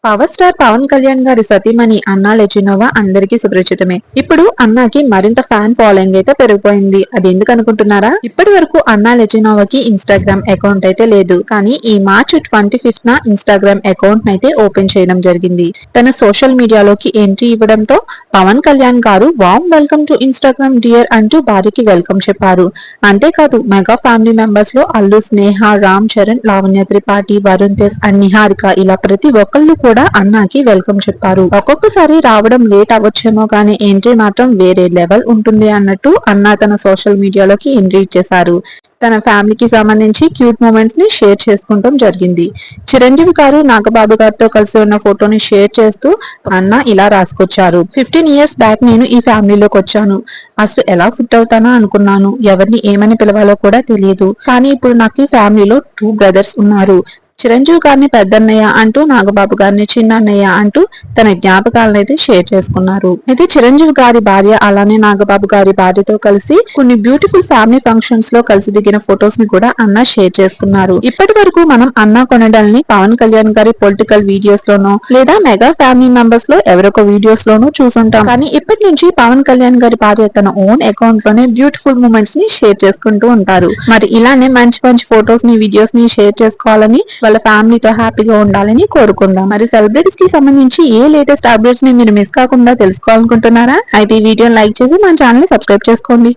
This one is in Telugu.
పవర్ స్టార్ పవన్ కళ్యాణ్ గారి సతీమణి అన్నా లెచినోవా అందరికీ సుపరిచితమే. ఇప్పుడు అన్నాకి మరింత ఫ్యాన్ ఫాలోయింగ్ అయితే పెరిగిపోయింది. అది ఎందుకు అనుకుంటున్నారా? ఇప్పటి వరకు అన్నా లెచినోవాకి ఇన్స్టాగ్రామ్ అకౌంట్ అయితే లేదు. కానీ ఈ మార్చ్ 25న ఇన్స్టాగ్రామ్ అకౌంట్ అయితే ఓపెన్ చేయడం జరిగింది. తన సోషల్ మీడియాలోకి ఎంట్రీ ఇవ్వడంతో పవన్ కళ్యాణ్ గారు warm welcome to Instagram dear అంటూ భార్యకి వెల్కమ్ చెప్పారు. అంతేకాదు మెగా ఫ్యామిలీ మెంబర్స్ లో అల్లు స్నేహ, రామ్ చరణ్, లావణ్య త్రిపాఠి, వరుణ్ తేజ్ అండ్ నిహారిక ఇలా ప్రతి ఒక్కళ్ళు కూడా అన్నాకి వెల్కమ్ చెప్పారు. ఒక్కొక్కసారి రావడం లేట్ అవ్వచ్చేమో కానీ ఎంట్రీ మాత్రం వేరే లెవెల్ ఉంటుంది అన్నట్టు అన్నా తన సోషల్ మీడియాలోకి ఎంట్రీ ఇచ్చేశారు. తన ఫ్యామిలీకి సంబంధించి క్యూట్ మూమెంట్స్ ని షేర్ చేసుకుంటాం జరిగింది. చిరంజీవి గారు నాగబాబు గారితో కలిసి ఉన్న ఫోటోని షేర్ చేస్తూ అన్న ఇలా రాసుకొచ్చారు. 15 years బ్యాక్ నేను ఈ ఫ్యామిలీలోకి వచ్చాను. అసలు ఎలా ఫిట్ అవుతానో అనుకున్నాను. ఎవరిని ఏమని పిలవాలో కూడా తెలియదు. కానీ ఇప్పుడు నాకు ఈ ఫ్యామిలీలో 2 brothers ఉన్నారు. చిరంజీవి గారిని పెద్దన్నయ్య అంటూ, నాగబాబు గారిని చిన్నన్నయ్య అంటూ తన జ్ఞాపకాలను అయితే షేర్ చేసుకున్నారు. అయితే చిరంజీవి గారి భార్య అలానే నాగబాబు గారి భార్యతో కలిసి కొన్ని బ్యూటిఫుల్ ఫ్యామిలీ ఫంక్షన్స్ లో కలిసి దిగిన ఫొటోస్ ని కూడా అన్న షేర్ చేసుకున్నారు. ఇప్పటి వరకు మనం అన్న కొనడాల్ని పవన్ కళ్యాణ్ గారి పొలిటికల్ వీడియోస్ లోనో లేదా మెగా ఫ్యామిలీ మెంబర్స్ లో ఎవరొక వీడియోస్ లోనో చూసుంటాం. కానీ ఇప్పటి నుంచి పవన్ కళ్యాణ్ గారి భార్య తన ఓన్ అకౌంట్ లోనే బ్యూటిఫుల్ మూమెంట్స్ ని షేర్ చేసుకుంటూ ఉంటారు. మరి ఇలానే మంచి మంచి ఫొటోస్ ని వీడియోస్ ని షేర్ చేసుకోవాలని, వాళ్ళ ఫ్యామిలీతో హ్యాపీగా ఉండాలని కోరుకుందాం. మరి సెలబ్రిటీస్ కి సంబంధించి ఏ లేటెస్ట్ అప్డేట్స్ ని మీరు మిస్ కాకుండా తెలుసుకోవాలనుకుంటున్నారా? అయితే ఈ వీడియోని లైక్ చేసి మన ఛానల్ ని సబ్స్క్రైబ్ చేసుకోండి.